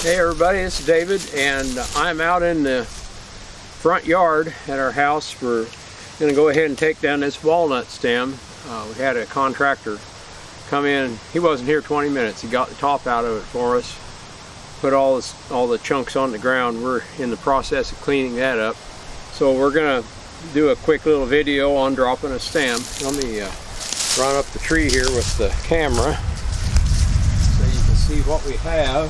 Hey everybody, this is David, and I'm out in the front yard at our house. We're going to go ahead and take down this walnut stem. We had a contractor come in. He wasn't here 20 minutes. He got the top out of it for us, put all the chunks on the ground. We're in the process of cleaning that up. So we're going to do a quick little video on dropping a stem. Let me run up the tree here with the camera so you can see what we have.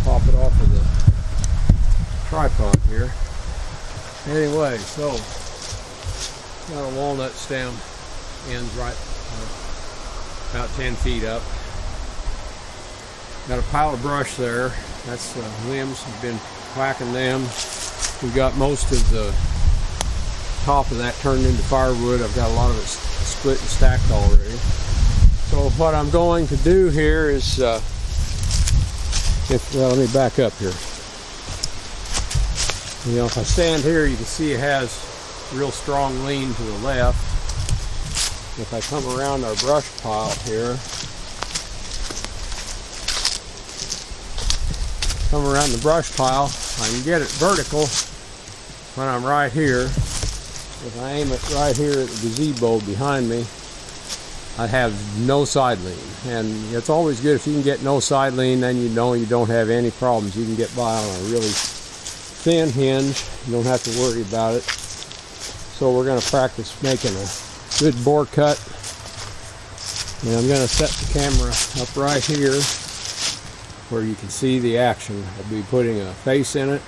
Pop it off of the tripod here. Anyway, so got a walnut stem, ends right about 10 feet up. Got a pile of brush there. That's limbs. We've been whacking them. We've got most of the top of that turned into firewood. I've got a lot of it split and stacked already. So what I'm going to do here is let me back up here. You know, if I stand here, you can see it has real strong lean to the left. If I come around our brush pile here, come around the brush pile, I can get it vertical when I'm right here. If I aim it right here at the gazebo behind me, I have no side lean, and it's always good if you can get no side lean. Then you know you don't have any problems. You can get by on a really thin hinge. You don't have to worry about it. So we're going to practice making a good bore cut, and I'm going to set the camera up right here where you can see the action. I'll be putting a face in it.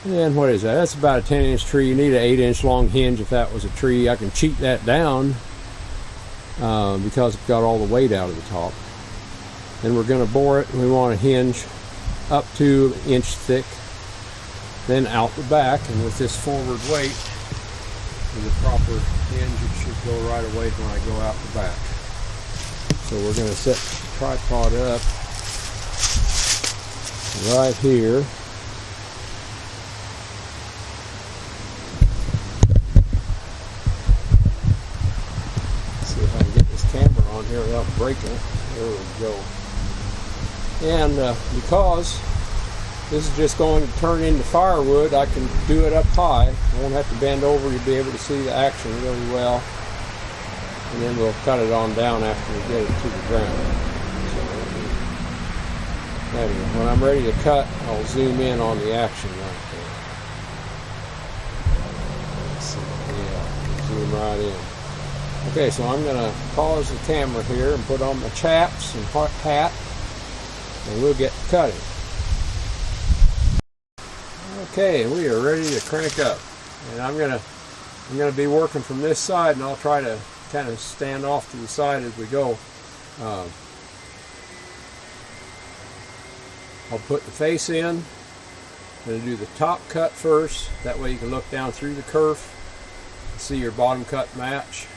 And what is that? That's about a 10-inch tree. You need an 8-inch long hinge if that was a tree. I can cheat that down because it's got all the weight out of the top. And we're going to bore it, and we want a hinge up to an inch thick, then out the back. And with this forward weight and the proper hinge, it should go right away when I go out the back. So we're going to set the tripod up right here. Camera on here without breaking. There we go. And because this is just going to turn into firewood, I can do it up high. I won't have to bend over. You'll be able to see the action really well. And then we'll cut it on down after we get it to the ground. So anyway, when I'm ready to cut, I'll zoom in on the action right there. Let's see. Yeah, zoom right in. Okay, so I'm going to pause the camera here and put on my chaps and hat, and we'll get cutting. Okay, we are ready to crank up, and I'm going to be working from this side, and I'll try to kind of stand off to the side as we go. I'll put the face in. I'm going to do the top cut first. That way you can look down through the kerf and see your bottom cut match.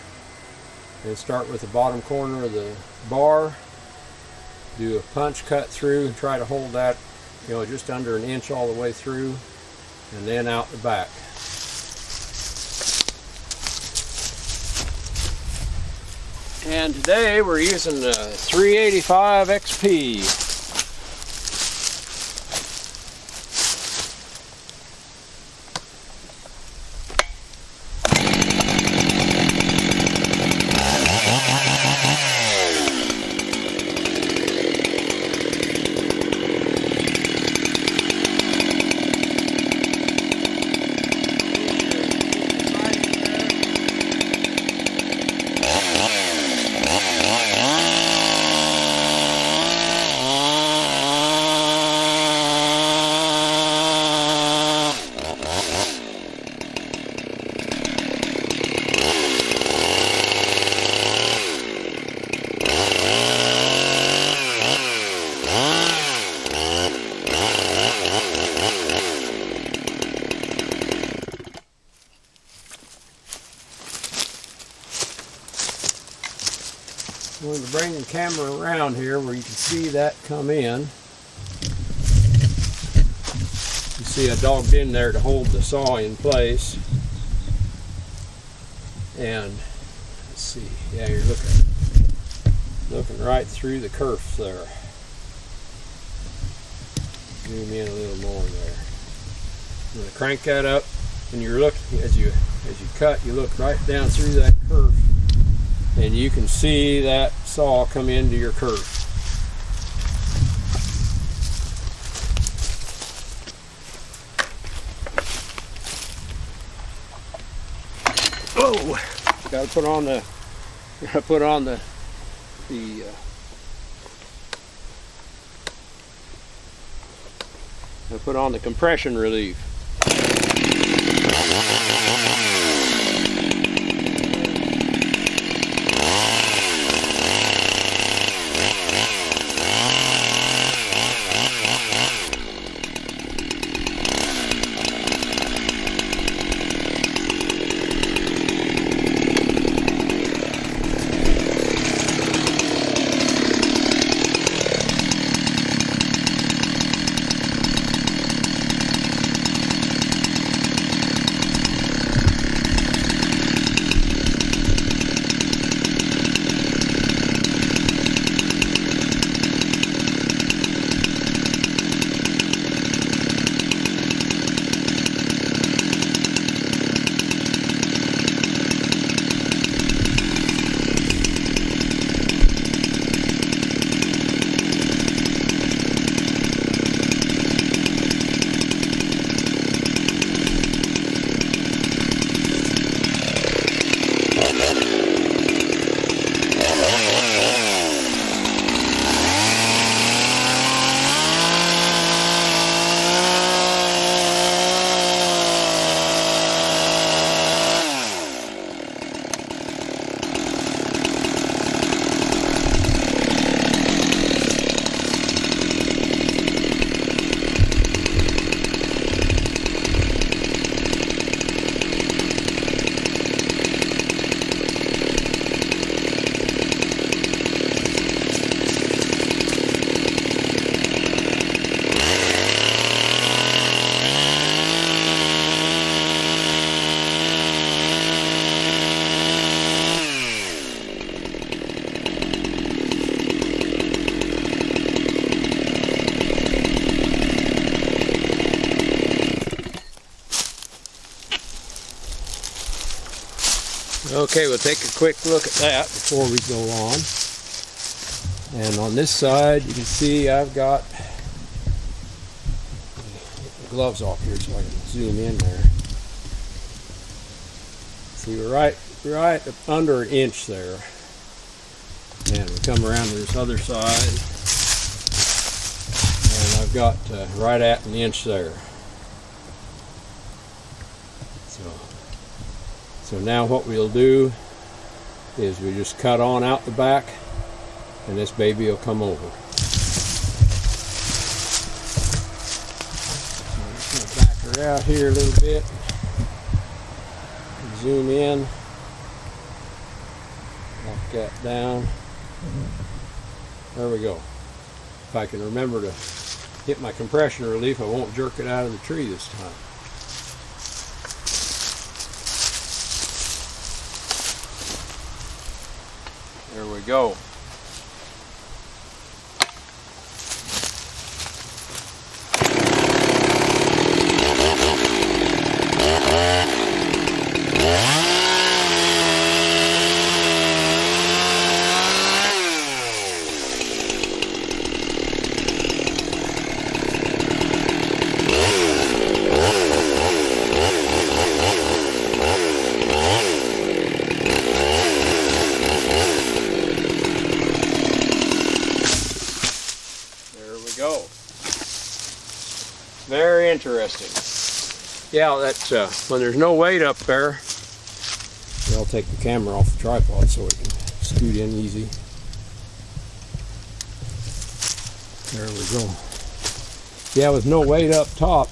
And start with the bottom corner of the bar, do a punch cut through, and try to hold that, you know, just under an inch all the way through, and then out the back. And today we're using the 385 XP. I'm going to bring the camera around here where you can see that come in. You see I dogged in there to hold the saw in place. And let's see, yeah, you're looking right through the kerf there. Zoom in a little more there. I'm going to crank that up, and you're looking as you cut. You look right down through that kerf, and you can see that saw come into your kerf. Oh, got to put on the compression relief. Okay, we'll take a quick look at that before we go on. And on this side, you can see I've got the gloves off here so I can zoom in there. See, we're right up under an inch there. And we come around to this other side, and I've got right at an inch there. So now what we'll do is we just cut on out the back, and this baby will come over. So I'm just going to back her out here a little bit. Zoom in. Lock that down. There we go. If I can remember to hit my compression relief, I won't jerk it out of the tree this time. There we go. Very interesting. Yeah, that's when there's no weight up there. I'll take the camera off the tripod so it can scoot in easy. There we go. Yeah, with no weight up top,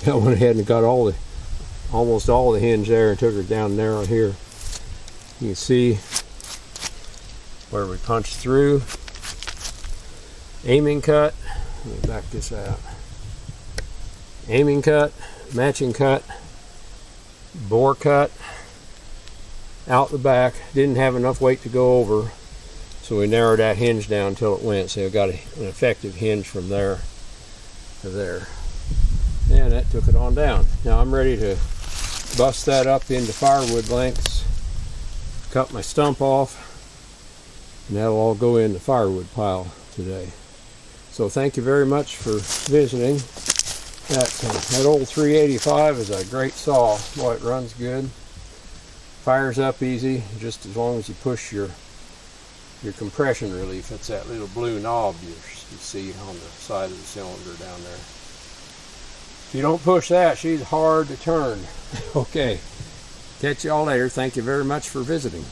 I went ahead and got almost all the hinge there and took her down narrow here. You can see where we punched through. Aiming cut. Let me back this out. Aiming cut, matching cut, bore cut, out the back. Didn't have enough weight to go over, so we narrowed that hinge down until it went, so we got an effective hinge from there. to there. And that took it on down. Now I'm ready to bust that up into firewood lengths, cut my stump off, and that'll all go in the firewood pile today. So thank you very much for visiting. That old 385 is a great saw. Boy, it runs good. Fires up easy, just as long as you push your compression relief. It's that little blue knob you see on the side of the cylinder down there. If you don't push that, she's hard to turn. Okay, catch y'all later. Thank you very much for visiting.